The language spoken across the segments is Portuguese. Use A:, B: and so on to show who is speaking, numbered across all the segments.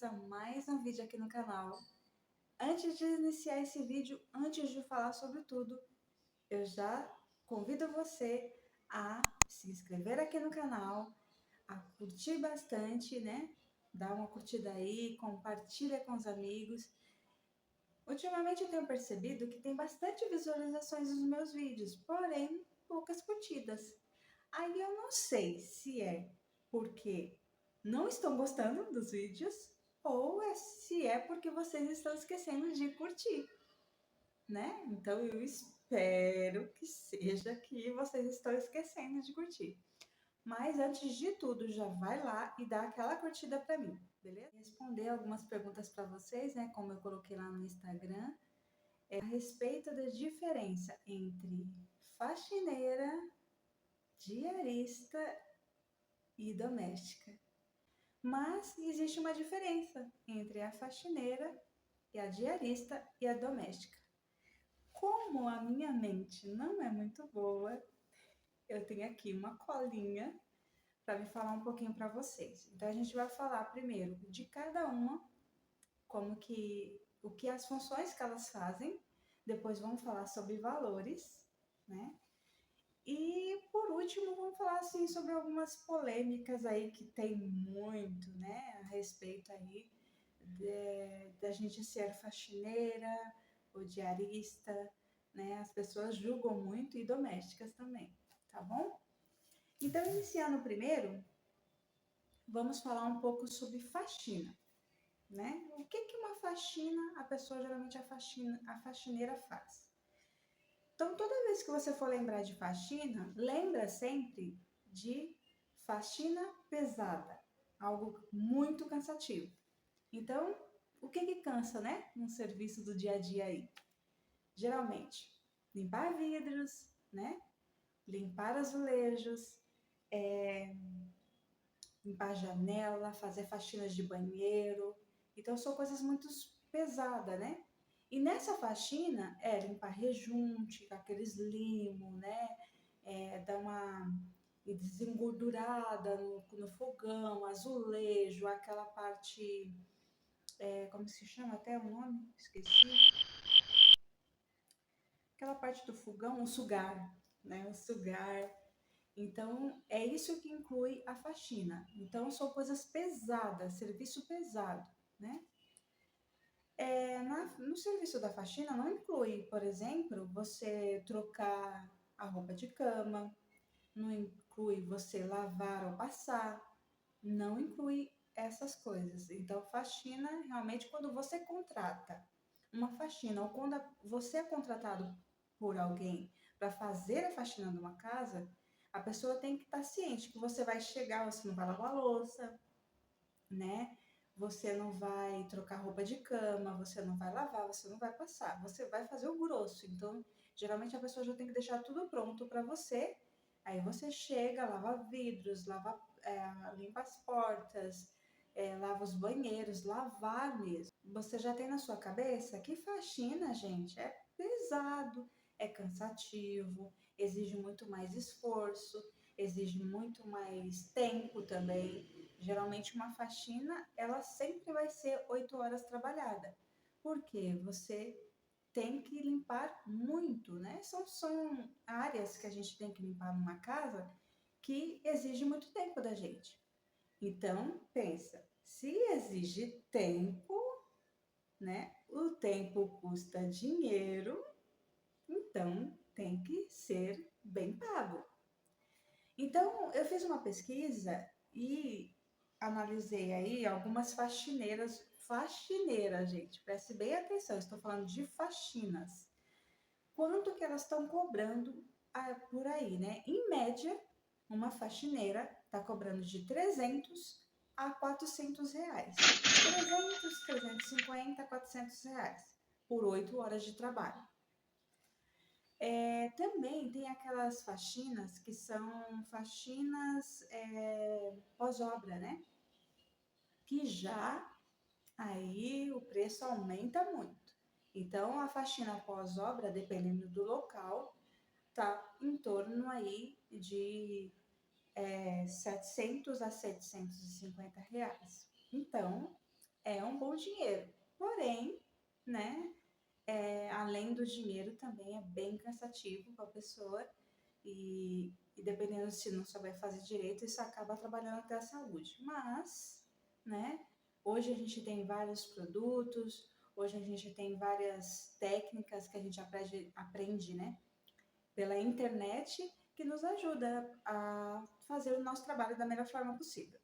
A: a mais um vídeo aqui no canal. Antes de iniciar esse vídeo, antes de falar sobre tudo, eu já convido você a se inscrever aqui no canal, a curtir bastante, né? Dá uma curtida aí, compartilha com os amigos. Ultimamente eu tenho percebido que tem bastante visualizações nos meus vídeos, porém poucas curtidas. Aí eu não sei se é porque não estão gostando dos vídeos ou se é porque vocês estão esquecendo de curtir, né? Então eu espero que seja que vocês estão esquecendo de curtir. Mas antes de tudo, já vai lá e dá aquela curtida para mim, beleza? Responder algumas perguntas para vocês, né? Como eu coloquei lá no Instagram, a respeito da diferença entre faxineira, diarista e doméstica. Mas existe uma diferença entre a faxineira e a diarista e a doméstica. Como a minha mente não é muito boa, eu tenho aqui uma colinha para me falar um pouquinho para vocês. Então a gente vai falar primeiro de cada uma, o que as funções que elas fazem, depois vamos falar sobre valores, né? E por último, vamos falar assim sobre algumas polêmicas aí que tem muito, né, a respeito aí da gente ser faxineira ou diarista, né? As pessoas julgam muito e domésticas também, tá bom? Então, iniciando primeiro, vamos falar um pouco sobre faxina, né? O que uma faxina, a pessoa geralmente a faxineira faz? Então, toda vez que você for lembrar de faxina, lembra sempre de faxina pesada, algo muito cansativo. Então, o que cansa, né, no serviço do dia a dia aí? Geralmente, limpar vidros, né, limpar azulejos, limpar janela, fazer faxinas de banheiro. Então, são coisas muito pesadas, né? E nessa faxina é limpar rejunte, aqueles limo, né? Dar uma desengordurada no fogão, azulejo, aquela parte, como se chama até o nome? Esqueci. Aquela parte do fogão, o sugar, né? O sugar. Então, é isso que inclui a faxina. Então, são coisas pesadas, serviço pesado, né? No serviço da faxina não inclui, por exemplo, você trocar a roupa de cama, não inclui você lavar ou passar, não inclui essas coisas. Então, faxina, realmente, quando você contrata uma faxina ou quando você é contratado por alguém para fazer a faxina de uma casa, a pessoa tem que estar ciente que você vai chegar, você não vai lavar a louça, né? Você não vai trocar roupa de cama, você não vai lavar, você não vai passar, você vai fazer o grosso. Então, geralmente a pessoa já tem que deixar tudo pronto para você. Aí você chega, lava vidros, limpa as portas, lava os banheiros, lavar mesmo. Você já tem na sua cabeça que faxina, gente, é pesado, é cansativo, exige muito mais esforço, exige muito mais tempo também. Geralmente uma faxina, ela sempre vai ser 8 horas trabalhada, porque você tem que limpar muito, né? São áreas que a gente tem que limpar numa casa que exige muito tempo da gente. Então, pensa, se exige tempo, né? O tempo custa dinheiro, então tem que ser bem pago. Então, eu fiz uma pesquisa e analisei aí algumas faxineiras, gente, preste bem atenção, estou falando de faxinas. Quanto que elas estão cobrando por aí, né? Em média, uma faxineira está cobrando de 300 a 400 reais. 300, 350, 400 reais por 8 horas de trabalho. Também tem aquelas faxinas que são faxinas pós-obra, né? Que já aí o preço aumenta muito. Então, a faxina pós-obra, dependendo do local, tá em torno aí de 700 a 750 reais. Então, é um bom dinheiro. Porém, né, além do dinheiro também é bem cansativo para a pessoa e dependendo se não souber fazer direito, isso acaba trabalhando até a saúde. Mas, né, hoje a gente tem vários produtos, hoje a gente tem várias técnicas que a gente aprende, né, pela internet que nos ajuda a fazer o nosso trabalho da melhor forma possível,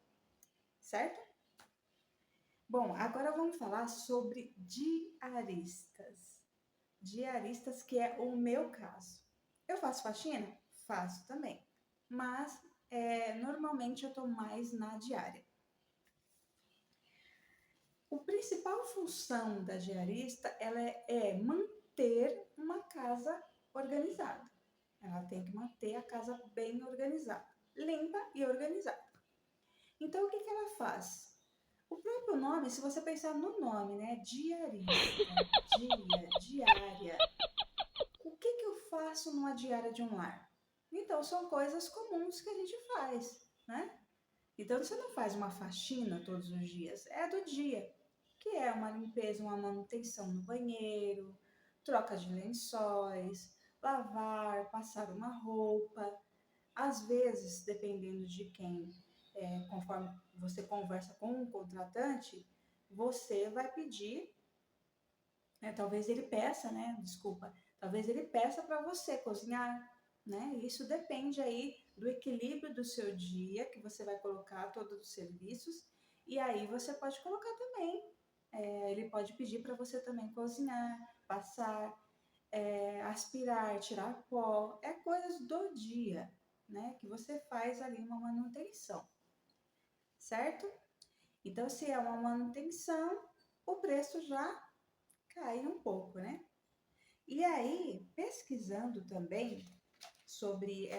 A: certo? Bom, agora vamos falar sobre diaristas. Diaristas, que é o meu caso. Eu faço faxina? Faço também. Mas normalmente eu estou mais na diária. A principal função da diarista ela é manter uma casa organizada. Ela tem que manter a casa bem organizada, limpa e organizada. Então, o que ela faz? O próprio nome, se você pensar no nome, né? Diarista, diária. O que eu faço numa diária de um lar? Então, são coisas comuns que a gente faz, né? Então, você não faz uma faxina todos os dias, é do dia, que é uma limpeza, uma manutenção no banheiro, troca de lençóis, lavar, passar uma roupa. Às vezes, dependendo de quem, conforme você conversa com o contratante, você vai pedir, talvez ele peça, né? Desculpa, talvez ele peça para você cozinhar, né? Isso depende aí do equilíbrio do seu dia, que você vai colocar todos os serviços, e aí você pode colocar também. Ele pode pedir para você também cozinhar, passar, aspirar, tirar pó, é coisas do dia, né? Que você faz ali uma manutenção, certo? Então, se é uma manutenção, o preço já cai um pouco, né? E aí, pesquisando também sobre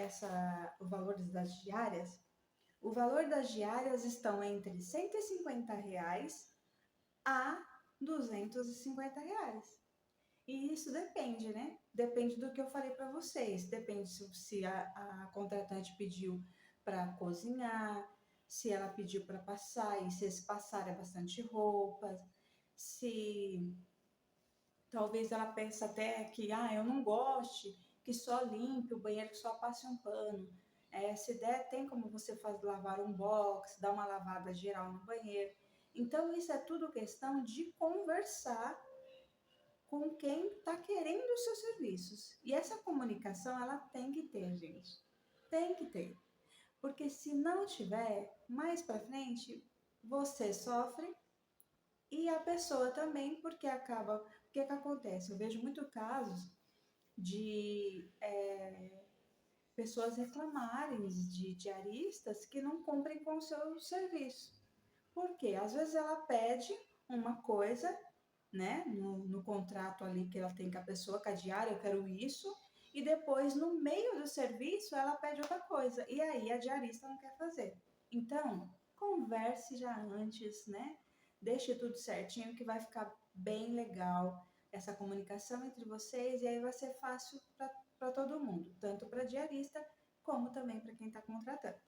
A: os valores das diárias, o valor das diárias estão entre R$ 150 a R$ 250. E isso depende, né? Depende do que eu falei para vocês. Depende se a contratante pediu para cozinhar, se ela pediu para passar, e se esse passar é bastante roupas, se talvez ela pense até que, eu não goste, que só limpe o banheiro, que só passe um pano. Se der, tem como você lavar um box, dar uma lavada geral no banheiro. Então, isso é tudo questão de conversar com quem está querendo os seus serviços. E essa comunicação, ela tem que ter, gente. Tem que ter. Porque se não tiver, mais para frente, você sofre e a pessoa também, porque acaba. O que acontece? Eu vejo muitos casos de pessoas reclamarem de diaristas que não cumprem com o seu serviço. Por quê? Às vezes ela pede uma coisa, né, no contrato ali que ela tem com a pessoa, com a diária, eu quero isso, e depois no meio do serviço ela pede outra coisa, e aí a diarista não quer fazer. Então, converse já antes, né? Deixe tudo certinho que vai ficar bem legal essa comunicação entre vocês e aí vai ser fácil para todo mundo, tanto para a diarista como também para quem está contratando.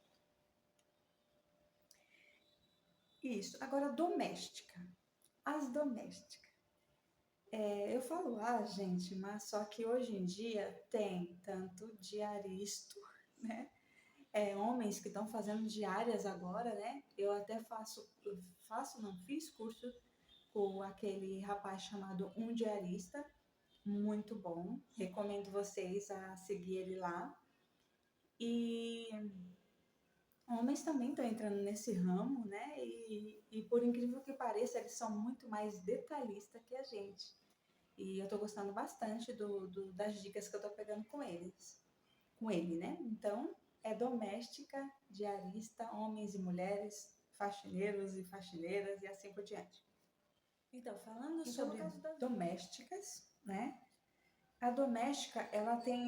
A: Isso. Agora, doméstica. As domésticas. Eu falo, gente, mas só que hoje em dia tem tanto diaristo, né? Homens que estão fazendo diárias agora, né? Eu até não, fiz curso com aquele rapaz chamado Um Diarista, muito bom. Recomendo vocês a seguir ele lá. E homens também estão entrando nesse ramo, né? E por incrível que pareça, eles são muito mais detalhistas que a gente. E eu tô gostando bastante das dicas que eu tô pegando com ele, né? Então, é doméstica, diarista, homens e mulheres, faxineiros e faxineiras e assim por diante. Então, falando sobre domésticas, né? A doméstica, ela tem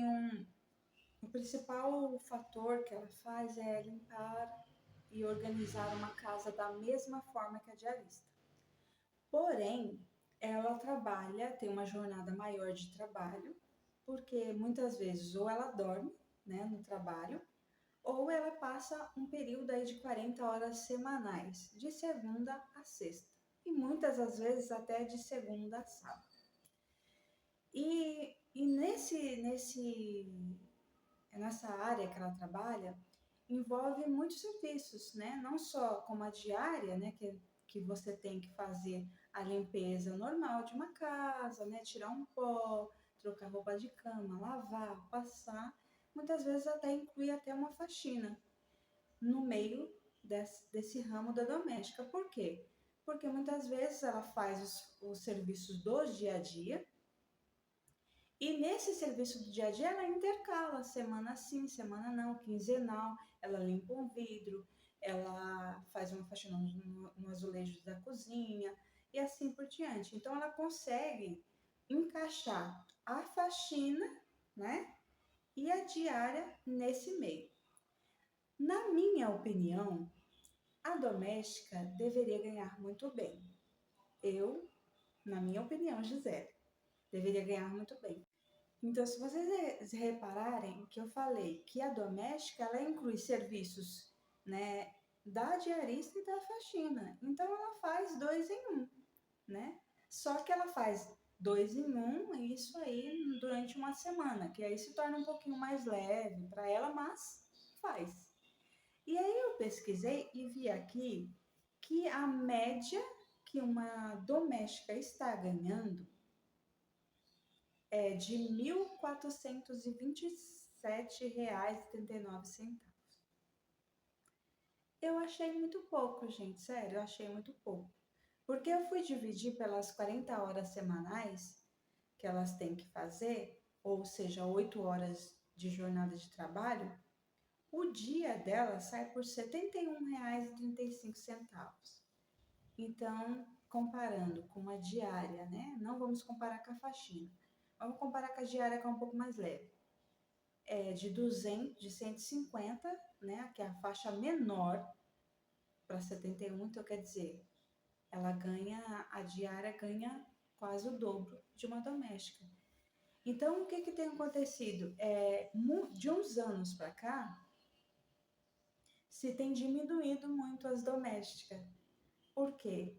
A: o principal fator que ela faz é limpar e organizar uma casa da mesma forma que a diarista. Porém, ela trabalha, tem uma jornada maior de trabalho, porque muitas vezes ou ela dorme, né, no trabalho, ou ela passa um período aí de 40 horas semanais, de segunda a sexta. e muitas das vezes até de segunda a sábado. E nessa área que ela trabalha, envolve muitos serviços, né? Não só como a diária, né? Que você tem que fazer a limpeza normal de uma casa, né? Tirar um pó, trocar roupa de cama, lavar, passar. Muitas vezes até inclui até uma faxina no meio desse ramo da doméstica. Por quê? Porque muitas vezes ela faz os serviços do dia a dia, e nesse serviço do dia a dia, ela intercala, semana sim, semana não, quinzenal, ela limpa um vidro, ela faz uma faxina no azulejo da cozinha e assim por diante. Então, ela consegue encaixar a faxina, né, e a diária nesse meio. Na minha opinião, a doméstica deveria ganhar muito bem. Na minha opinião, Gisele, deveria ganhar muito bem. Então, se vocês repararem que eu falei que a doméstica, ela inclui serviços, né, da diarista e da faxina. Então, ela faz 2 em 1, né? Só que ela faz 2 em 1, e isso aí durante uma semana, que aí se torna um pouquinho mais leve para ela, mas faz. E aí eu pesquisei e vi aqui que a média que uma doméstica está ganhando é de R$ 1.427,39. Eu achei muito pouco, gente, sério, eu achei muito pouco. Porque eu fui dividir pelas 40 horas semanais que elas têm que fazer, ou seja, 8 horas de jornada de trabalho, o dia dela sai por R$ 71,35. Então, comparando com uma diária, né? Não vamos comparar com a faxina. Vamos comparar com a diária, que é um pouco mais leve. É de 200, de 150, né? Que é a faixa menor para 71, então quer dizer, ela ganha, a diária ganha quase o dobro de uma doméstica. Então, o que tem acontecido? De uns anos para cá, se tem diminuído muito as domésticas. Por quê?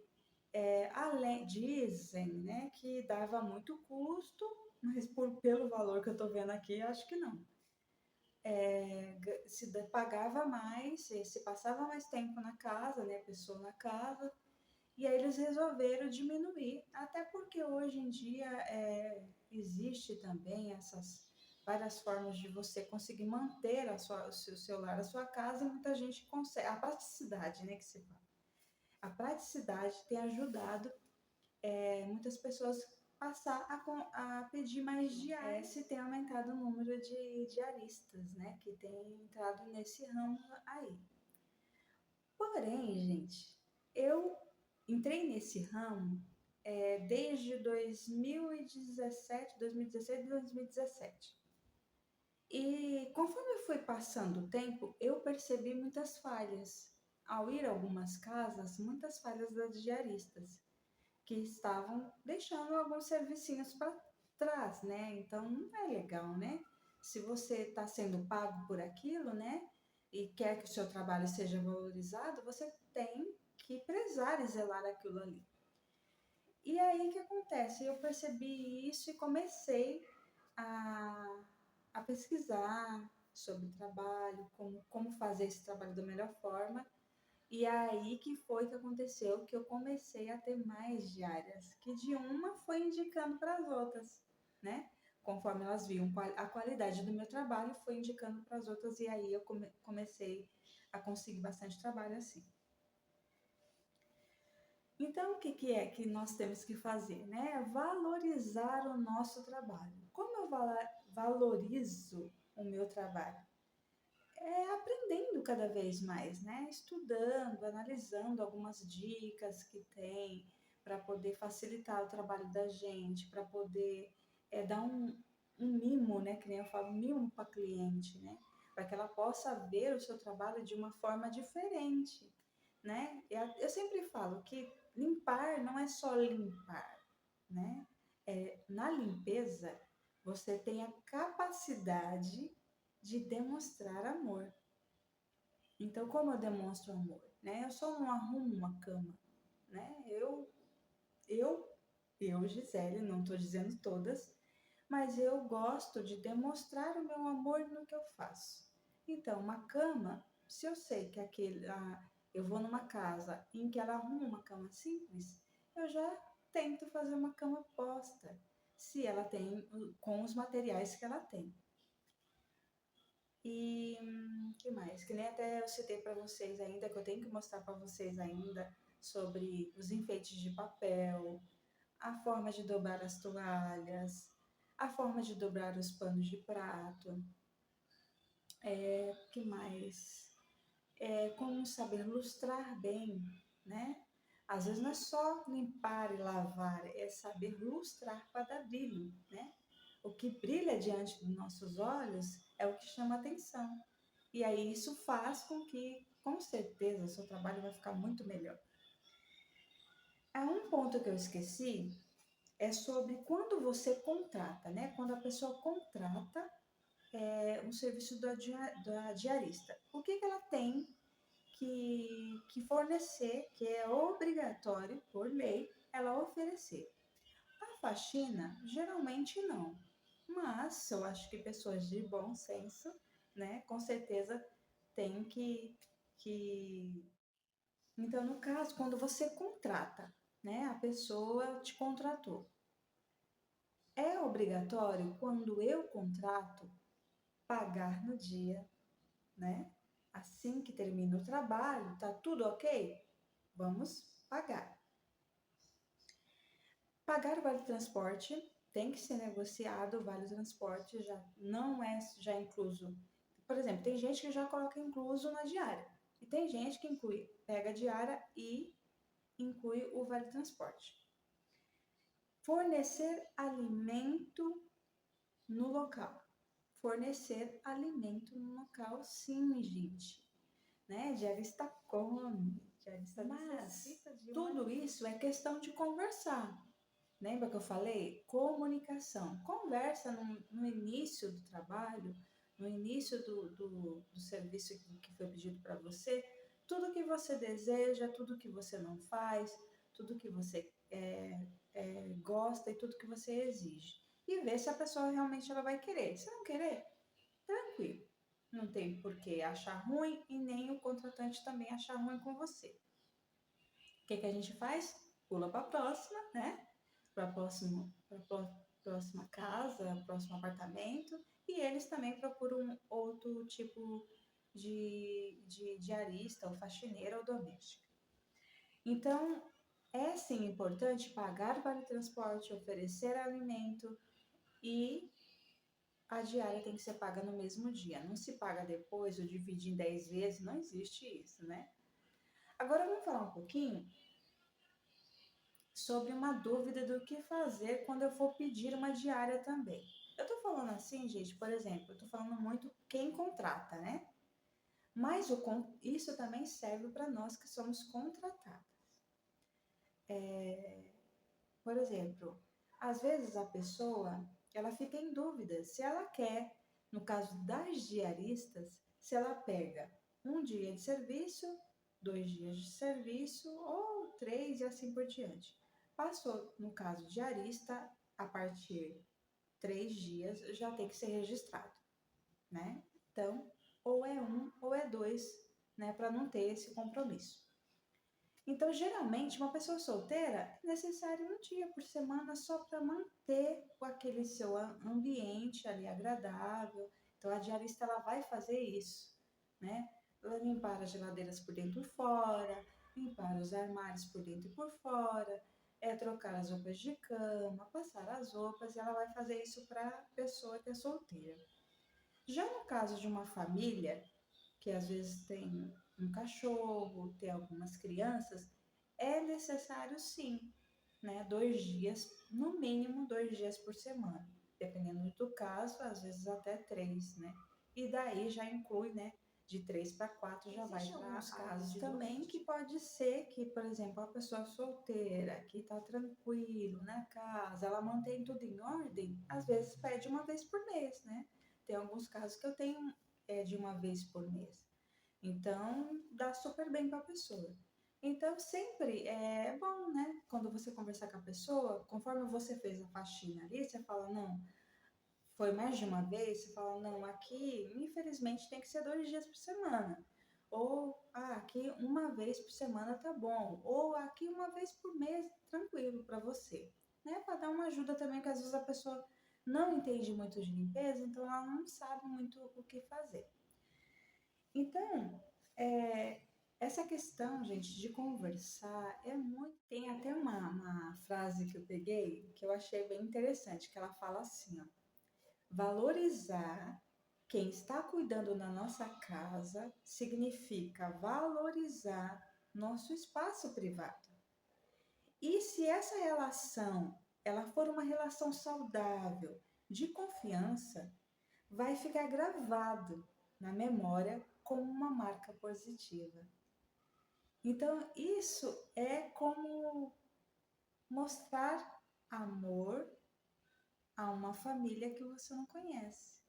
A: Dizem, né, que dava muito custo, mas pelo valor que eu estou vendo aqui, acho que não. Se pagava mais, se passava mais tempo na casa, né, a pessoa na casa, e aí eles resolveram diminuir, até porque hoje em dia existe também essas várias formas de você conseguir manter o seu celular, a sua casa, e muita gente consegue, a praticidade, né, que se fala. A praticidade tem ajudado muitas pessoas passar a pedir mais diárias, se tem aumentado o número de diaristas, né, que tem entrado nesse ramo aí. Porém, gente, eu entrei nesse ramo desde 2017, 2016 e 2017. E conforme eu fui passando o tempo, eu percebi muitas falhas. Ao ir a algumas casas, muitas falhas das diaristas, que estavam deixando alguns servicinhos para trás, né? Então não é legal, né? Se você está sendo pago por aquilo, né? E quer que o seu trabalho seja valorizado, você tem que prezar e zelar aquilo ali. E aí o que acontece? Eu percebi isso e comecei a pesquisar sobre o trabalho, como fazer esse trabalho da melhor forma. E aí que foi que aconteceu, que eu comecei a ter mais diárias, que de uma foi indicando para as outras, né? Conforme elas viam a qualidade do meu trabalho, foi indicando para as outras, e aí eu comecei a conseguir bastante trabalho assim. Então, o que é que nós temos que fazer, né? Valorizar o nosso trabalho. Como eu valorizo o meu trabalho? Aprendendo cada vez mais, né? Estudando, analisando algumas dicas que tem para poder facilitar o trabalho da gente, para poder dar um mimo, né? Que nem eu falo, mimo para cliente, né? Para que ela possa ver o seu trabalho de uma forma diferente, né? Eu sempre falo que limpar não é só limpar, né? Na limpeza, você tem a capacidade de demonstrar amor. Então, como eu demonstro amor? Né? Eu só não arrumo uma cama, né? Eu, Gisele, não estou dizendo todas, mas eu gosto de demonstrar o meu amor no que eu faço. Então, uma cama, se eu sei que eu vou numa casa em que ela arruma uma cama simples, eu já tento fazer uma cama posta, se ela tem, com os materiais que ela tem. E que mais? Que nem até eu citei para vocês ainda, que eu tenho que mostrar para vocês ainda sobre os enfeites de papel, a forma de dobrar as toalhas, a forma de dobrar os panos de prato, que mais? Como saber lustrar bem, né? Às vezes não é só limpar e lavar, é saber lustrar para dar brilho, né? O que brilha diante dos nossos olhos é o que chama atenção. E aí isso faz com que, com certeza, o seu trabalho vai ficar muito melhor. Há um ponto que eu esqueci, é sobre quando você contrata, né? Quando a pessoa contrata um serviço da diarista. O que ela tem que fornecer, que é obrigatório, por lei, ela oferecer? A faxina, geralmente não. Mas eu acho que pessoas de bom senso, né, com certeza têm que... Então, no caso, quando você contrata, né, a pessoa te contratou. É obrigatório, quando eu contrato, pagar no dia, né? Assim que termina o trabalho, tá tudo ok? Vamos pagar. Pagar o vale transporte tem que ser negociado, o vale transporte já não é já incluso. Por exemplo, tem gente que já coloca incluso na diária. E tem gente que pega a diária e inclui o vale transporte. Fornecer alimento no local. Fornecer alimento no local, sim, gente. Né? Diarista come, diarista necessita de tudo isso é questão de conversar. Lembra que eu falei? Comunicação. Conversa no início do trabalho, no início do serviço que foi pedido para você, tudo que você deseja, tudo que você não faz, tudo que você gosta e tudo que você exige. E ver se a pessoa realmente ela vai querer. Se não querer, tranquilo. Não tem por que achar ruim e nem o contratante também achar ruim com você. O que a gente faz? Pula para a próxima, né? Para a próxima casa, próximo apartamento, e eles também procuram outro tipo de diarista, ou faxineira ou doméstica. Então, é sim importante pagar vale transporte, oferecer alimento e a diária tem que ser paga no mesmo dia. Não se paga depois ou dividir em 10 vezes, não existe isso, né? Agora vamos falar um pouquinho sobre uma dúvida do que fazer quando eu for pedir uma diária também. Eu tô falando assim, gente, por exemplo, eu tô falando muito quem contrata, né? Mas isso também serve para nós que somos contratadas. Por exemplo, às vezes a pessoa, ela fica em dúvida se ela quer, no caso das diaristas, se ela pega um dia de serviço, 2 dias de serviço ou 3 e assim por diante. Passou, no caso diarista, a partir 3 dias já tem que ser registrado, né? Então, ou é um ou é dois, né, para não ter esse compromisso. Então, geralmente, uma pessoa solteira é necessário um dia por semana só para manter aquele seu ambiente ali agradável. Então, a diarista ela vai fazer isso, né? Limpar as geladeiras por dentro e por fora, limpar os armários por dentro e por fora, trocar as roupas de cama, passar as roupas, e ela vai fazer isso para a pessoa que é solteira. Já no caso de uma família, que às vezes tem um cachorro, tem algumas crianças, é necessário sim, né? 2 dias, no mínimo 2 dias por semana. Dependendo do caso, às vezes até 3, né? E daí já inclui, né? De 3 para 4 já vai para alguns casos também que pode ser que, por exemplo, a pessoa solteira, que está tranquilo na casa, ela mantém tudo em ordem, às vezes pede uma vez por mês, né? Tem alguns casos que eu tenho de uma vez por mês. Então, dá super bem para a pessoa. Então, sempre é bom, né? Quando você conversar com a pessoa, conforme você fez a faxina ali, você fala, não, foi mais de uma vez, você fala, não, aqui, infelizmente, tem que ser 2 dias por semana. Ou, aqui uma vez por semana tá bom. Ou aqui uma vez por mês, tranquilo para você. Né? Para dar uma ajuda também, que às vezes a pessoa não entende muito de limpeza, então ela não sabe muito o que fazer. Então, essa questão, gente, de conversar é muito. Tem até uma frase que eu peguei que eu achei bem interessante, que ela fala assim, ó. Valorizar quem está cuidando da nossa casa significa valorizar nosso espaço privado. E se essa relação ela for uma relação saudável, de confiança, vai ficar gravado na memória como uma marca positiva. Então, isso é como mostrar amor a uma família que você não conhece.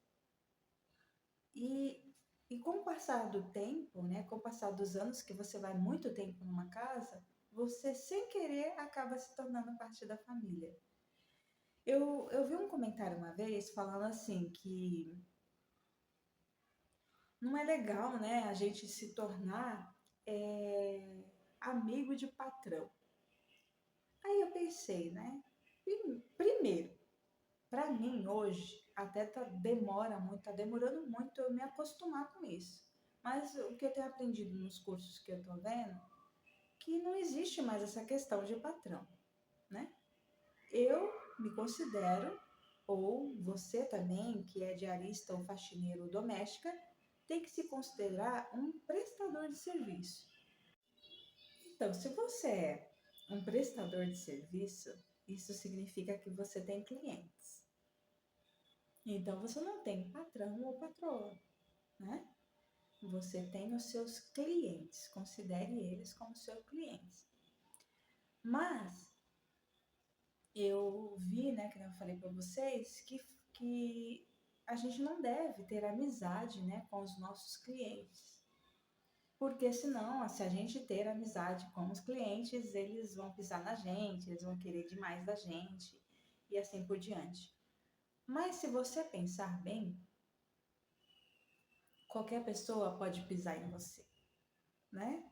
A: E, e com o passar do tempo, né, com o passar dos anos, que você vai muito tempo numa casa, você sem querer acaba se tornando parte da família. Eu vi um comentário uma vez falando assim que não é legal, né, a gente se tornar amigo de patrão. Aí eu pensei, né? Primeiro, para mim hoje até demora muito, tá demorando muito eu me acostumar com isso. Mas o que eu tenho aprendido nos cursos que eu tô vendo, que não existe mais essa questão de patrão, né? Eu me considero, ou você também, que é diarista ou faxineiro ou doméstica, tem que se considerar um prestador de serviço. Então, se você é um prestador de serviço, isso significa que você tem clientes. Então, você não tem patrão ou patroa, né? Você tem os seus clientes, considere eles como seus clientes. Mas eu vi, né, que eu falei para vocês, que a gente não deve ter amizade, né, com os nossos clientes. Porque senão, se a gente ter amizade com os clientes, eles vão pisar na gente, eles vão querer demais da gente e assim por diante. Mas se você pensar bem, qualquer pessoa pode pisar em você, né?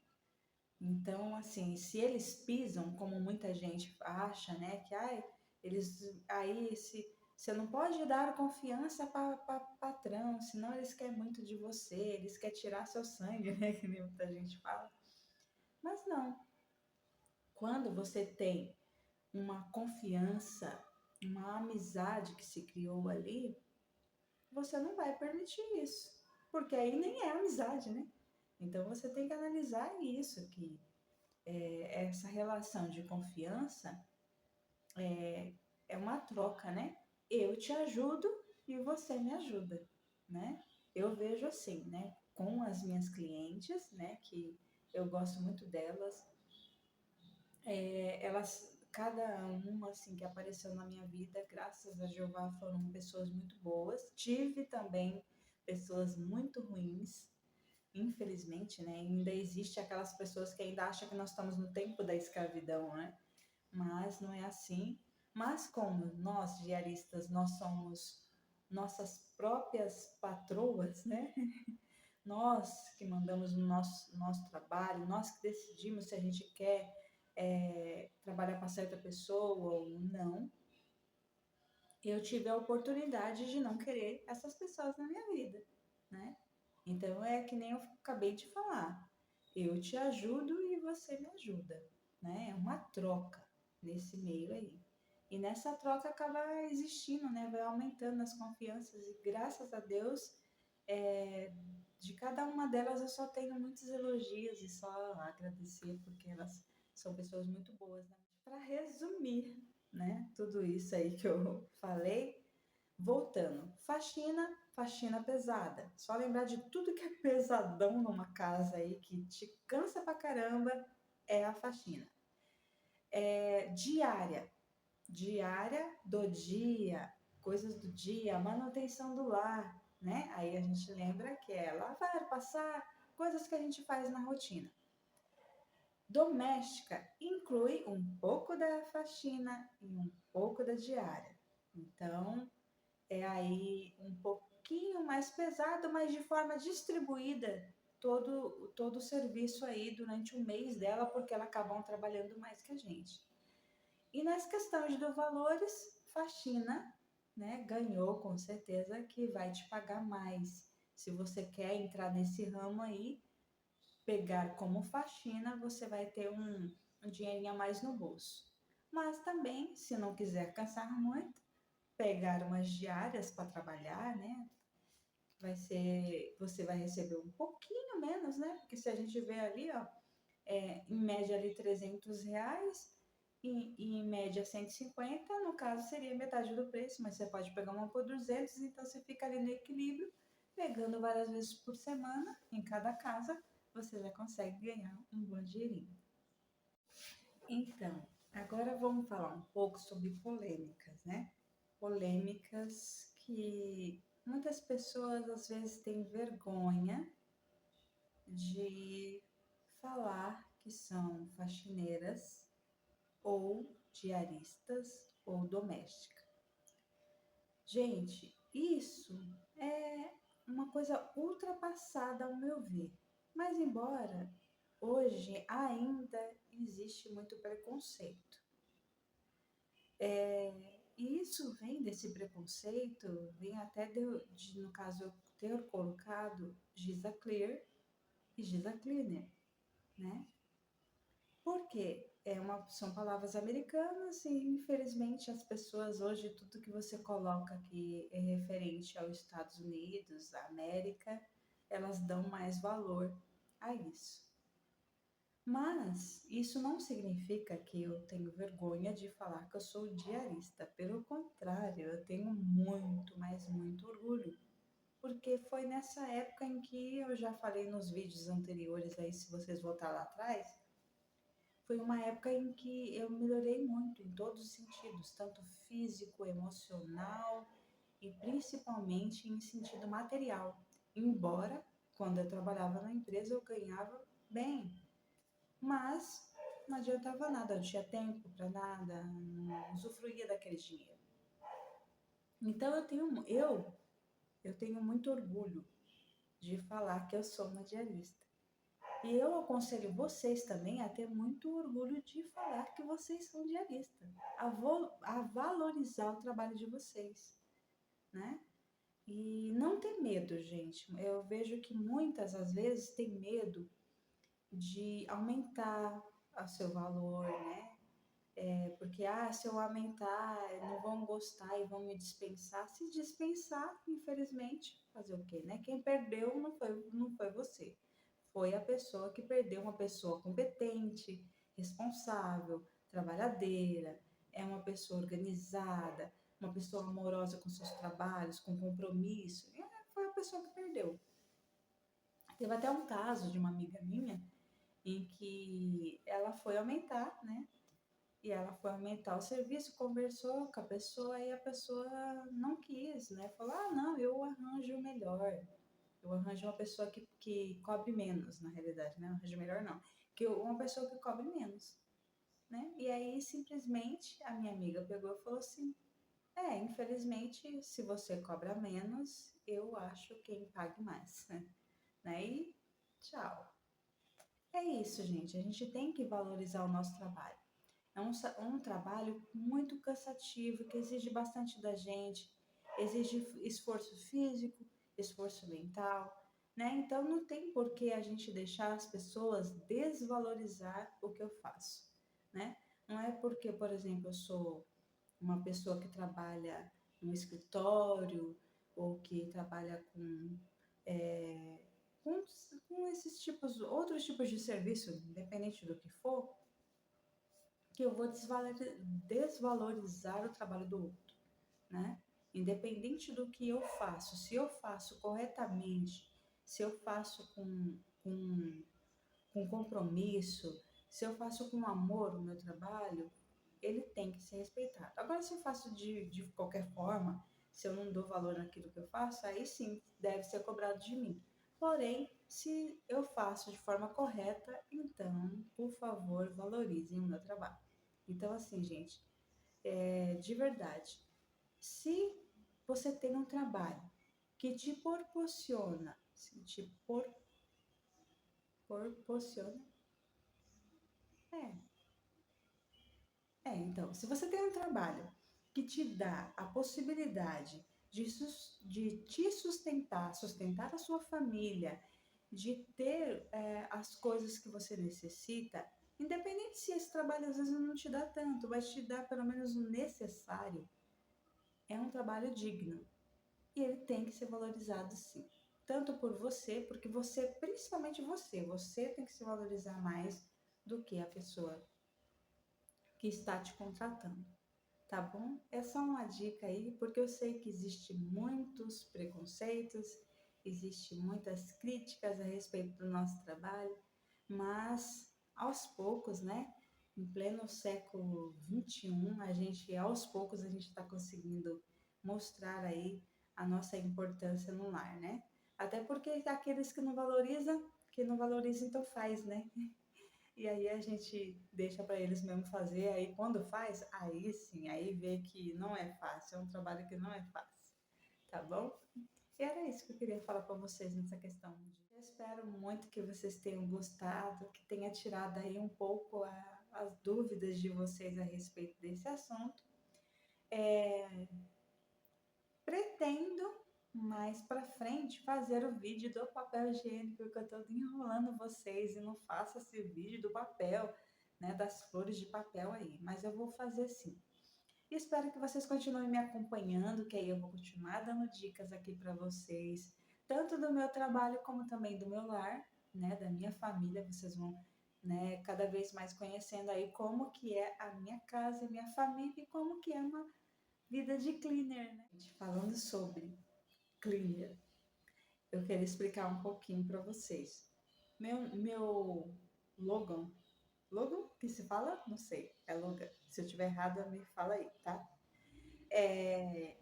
A: Então, assim, se eles pisam, como muita gente acha, né, que eles aí se você não pode dar confiança para patrão, senão eles querem muito de você, eles querem tirar seu sangue, né, que nem muita gente fala. Mas não. Quando você tem uma confiança, uma amizade que se criou ali, você não vai permitir isso, porque aí nem é amizade, né? Então você tem que analisar isso, que essa relação de confiança é uma troca, né? Eu te ajudo e você me ajuda, né? Eu vejo assim, né? Com as minhas clientes, né? Que eu gosto muito delas, elas, cada uma assim que apareceu na minha vida, graças a Jeová, foram pessoas muito boas. Tive também pessoas muito ruins, infelizmente, né? Ainda existe aquelas pessoas que ainda acham que nós estamos no tempo da escravidão, né? Mas não é assim. Mas como nós, diaristas, nós somos nossas próprias patroas, né? Nós que mandamos no nosso trabalho, nós que decidimos se a gente quer trabalhar para certa pessoa ou não, eu tive a oportunidade de não querer essas pessoas na minha vida, né? Então é que nem eu acabei de falar. Eu te ajudo e você me ajuda, né? É uma troca nesse meio aí. E nessa troca acaba existindo, né? Vai aumentando as confianças e graças a Deus, é, de cada uma delas eu só tenho muitos elogios e só agradecer porque elas são pessoas muito boas, né? Para resumir, né? Tudo isso aí que eu falei, voltando, faxina, faxina pesada. Só lembrar de tudo que é pesadão numa casa aí, que te cansa pra caramba, é a faxina. Diária, diária do dia, coisas do dia, manutenção do lar, né? Aí a gente lembra que é lavar, passar, coisas que a gente faz na rotina. Doméstica inclui um pouco da faxina e um pouco da diária. Então, é aí um pouquinho mais pesado, mas de forma distribuída todo o serviço aí durante o mês dela, porque elas acabam trabalhando mais que a gente. E nas questões dos valores, faxina, né, ganhou com certeza que vai te pagar mais. Se você quer entrar nesse ramo aí, pegar como faxina, você vai ter um dinheirinho a mais no bolso. Mas também, se não quiser cansar muito, pegar umas diárias para trabalhar, né? Você vai receber um pouquinho menos, né? Porque se a gente vê ali, ó, em média ali R$ 300 e em média 150, no caso seria metade do preço, mas você pode pegar uma por 200, então você fica ali no equilíbrio, pegando várias vezes por semana em cada casa, você já consegue ganhar um bom dinheirinho. Então, agora vamos falar um pouco sobre polêmicas, né? Polêmicas que muitas pessoas às vezes têm vergonha de falar que são faxineiras ou diaristas ou doméstica. Gente, isso é uma coisa ultrapassada ao meu ver. Mas embora hoje ainda existe muito preconceito. E isso vem desse preconceito, vem até no caso, eu ter colocado Giza Clear e Giza Cleaner, né? Porque são palavras americanas e, infelizmente, as pessoas hoje, tudo que você coloca que é referente aos Estados Unidos, à América, elas dão mais valor a isso. Mas isso não significa que eu tenho vergonha de falar que eu sou diarista. Pelo contrário, eu tenho muito, mas muito orgulho. Porque foi nessa época em que eu já falei nos vídeos anteriores aí, se vocês voltar lá atrás, foi uma época em que eu melhorei muito em todos os sentidos, tanto físico, emocional e principalmente em sentido material. Embora, quando eu trabalhava na empresa, eu ganhava bem, mas não adiantava nada, não tinha tempo para nada, não usufruía daquele dinheiro. Então eu tenho muito orgulho de falar que eu sou uma diarista. E eu aconselho vocês também a ter muito orgulho de falar que vocês são diaristas, a valorizar o trabalho de vocês, né? E não ter medo, gente. Eu vejo que muitas, às vezes, tem medo de aumentar o seu valor, né? Porque, se eu aumentar, não vão gostar e vão me dispensar. Se dispensar, infelizmente, fazer o quê, né? Quem perdeu não foi você. Foi a pessoa que perdeu, uma pessoa competente, responsável, trabalhadeira, é uma pessoa organizada, uma pessoa amorosa com seus trabalhos, com compromisso. Foi a pessoa que perdeu. Teve até um caso de uma amiga minha em que ela foi aumentar, né? E ela foi aumentar o serviço, conversou com a pessoa e a pessoa não quis, né? Falou, não, eu arranjo melhor. Eu arranjo uma pessoa que cobre menos, na realidade, né? Arranjo melhor não. Uma pessoa que cobre menos, né? E aí, simplesmente, a minha amiga pegou e falou assim, infelizmente, se você cobra menos, eu acho quem pague mais, né? E tchau. É isso, gente. A gente tem que valorizar o nosso trabalho. É um trabalho muito cansativo, que exige bastante da gente, exige esforço físico, esforço mental, né? Então não tem por que a gente deixar as pessoas desvalorizar o que eu faço, né? Não é porque, por exemplo, eu sou uma pessoa que trabalha no escritório ou que trabalha é, com, com esses tipos, outros tipos de serviço, independente do que for, que eu vou desvalorizar o trabalho do outro, né? Independente do que eu faço, se eu faço corretamente, se eu faço com compromisso, se eu faço com amor o meu trabalho, ele tem que ser respeitado. Agora, se eu faço de qualquer forma, se eu não dou valor naquilo que eu faço, aí sim deve ser cobrado de mim. Porém, se eu faço de forma correta, então, por favor, valorizem o meu trabalho. Então, assim, gente, de verdade, se você tem um trabalho que te proporciona, proporciona, é, então, se você tem um trabalho que te dá a possibilidade de te sustentar a sua família, de ter as coisas que você necessita, independente se esse trabalho às vezes não te dá tanto, mas te dá pelo menos o necessário, é um trabalho digno. E ele tem que ser valorizado sim. Tanto por você, porque você, principalmente você tem que se valorizar mais do que a pessoa que está te contratando. Tá bom? É só uma dica aí, porque eu sei que existe muitos preconceitos, existe muitas críticas a respeito do nosso trabalho, mas aos poucos, né? Em pleno século XXI, aos poucos, a gente está conseguindo mostrar aí a nossa importância no lar, né? Até porque aqueles que não valorizam, então faz, né? E aí a gente deixa para eles mesmo fazer, aí quando faz, aí sim, aí vê que não é fácil, é um trabalho que não é fácil, tá bom? E era isso que eu queria falar para vocês nessa questão. Eu espero muito que vocês tenham gostado, que tenha tirado aí um pouco as dúvidas de vocês a respeito desse assunto. Pretendo mais para frente fazer o vídeo do papel higiênico, que eu estou enrolando vocês e não faço esse vídeo do papel, né, das flores de papel aí, mas eu vou fazer sim. E espero que vocês continuem me acompanhando, que aí eu vou continuar dando dicas aqui para vocês, tanto do meu trabalho como também do meu lar, né, da minha família. Vocês vão, né, cada vez mais conhecendo aí como que é a minha casa, a minha família e como que é uma vida de cleaner, né? Falando sobre cleaner, eu quero explicar um pouquinho para vocês. Meu Logan, Logan que se fala? Não sei, é Logan. Se eu estiver errada, me fala aí, tá? É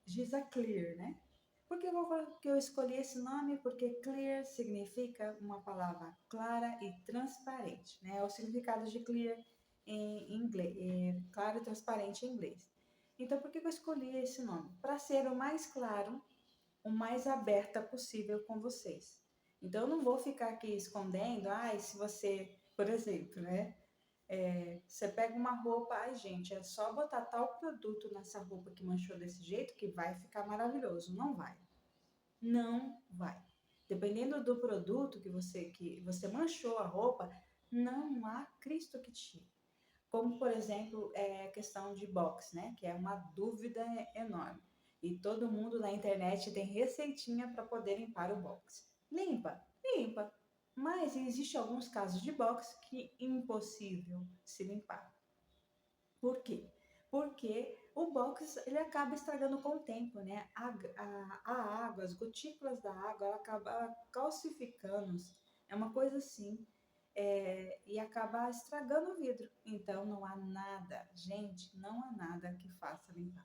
A: Giza Clear, né? Por que eu escolhi esse nome? Porque clear significa uma palavra clara e transparente, né? É o significado de clear em inglês, claro e transparente em inglês. Então, por que eu escolhi esse nome? Para ser o mais claro, o mais aberta possível com vocês. Então, eu não vou ficar aqui escondendo, se você, por exemplo, né? Você pega uma roupa, gente, é só botar tal produto nessa roupa que manchou desse jeito que vai ficar maravilhoso. Não vai. Não vai. Dependendo do produto que você manchou a roupa, não há Cristo que tire. Como, por exemplo, a questão de box, né? Que é uma dúvida enorme. E todo mundo na internet tem receitinha para poder limpar o box. Limpa, limpa. Mas existem alguns casos de box que é impossível se limpar. Por quê? Porque o box ele acaba estragando com o tempo, né? A água, as gotículas da água, ela acaba calcificando. É uma coisa assim. E acaba estragando o vidro. Então não há nada, gente, não há nada que faça limpar.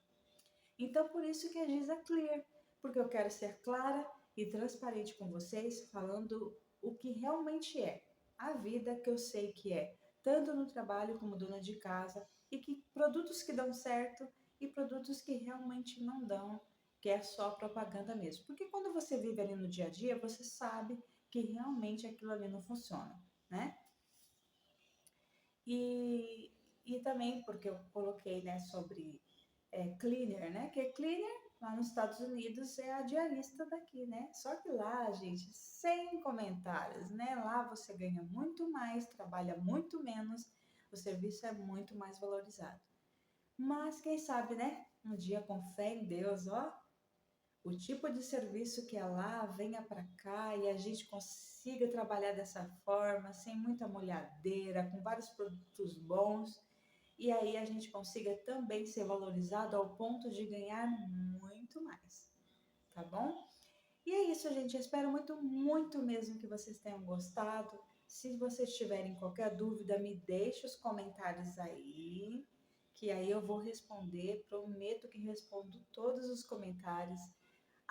A: Então por isso que a Giza Clear, porque eu quero ser clara e transparente com vocês, falando o que realmente é a vida que eu sei que é, tanto no trabalho como dona de casa, e que produtos que dão certo e produtos que realmente não dão, que é só propaganda mesmo. Porque quando você vive ali no dia a dia, você sabe que realmente aquilo ali não funciona, né? E, e também porque eu coloquei, né, sobre cleaner, né? Que cleaner lá nos Estados Unidos é a diarista daqui, né? Só que lá, gente, sem comentários, né? Lá você ganha muito mais, trabalha muito menos, o serviço é muito mais valorizado. Mas quem sabe, né? Um dia com fé em Deus, ó, o tipo de serviço que é lá venha para cá e a gente consiga trabalhar dessa forma, sem muita molhadeira, com vários produtos bons, e aí a gente consiga também ser valorizado ao ponto de ganhar muito mais, tá bom? E é isso, gente. Eu espero muito, muito mesmo que vocês tenham gostado. Se vocês tiverem qualquer dúvida, me deixe os comentários aí, que aí eu vou responder. Prometo que respondo todos os comentários.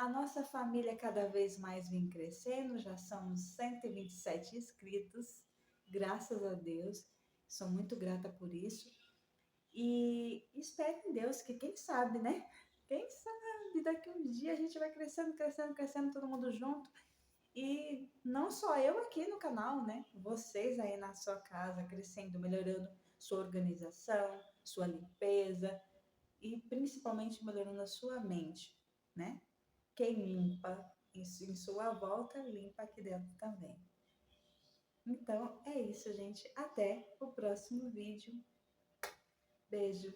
A: A nossa família cada vez mais vem crescendo, já somos 127 inscritos, graças a Deus. Sou muito grata por isso. E espero em Deus que, quem sabe, né? Quem sabe daqui um dia a gente vai crescendo, crescendo, crescendo, todo mundo junto. E não só eu aqui no canal, né? Vocês aí na sua casa crescendo, melhorando sua organização, sua limpeza e principalmente melhorando a sua mente, né? Quem limpa isso em sua volta, limpa aqui dentro também. Então é isso, gente. Até o próximo vídeo. Beijo.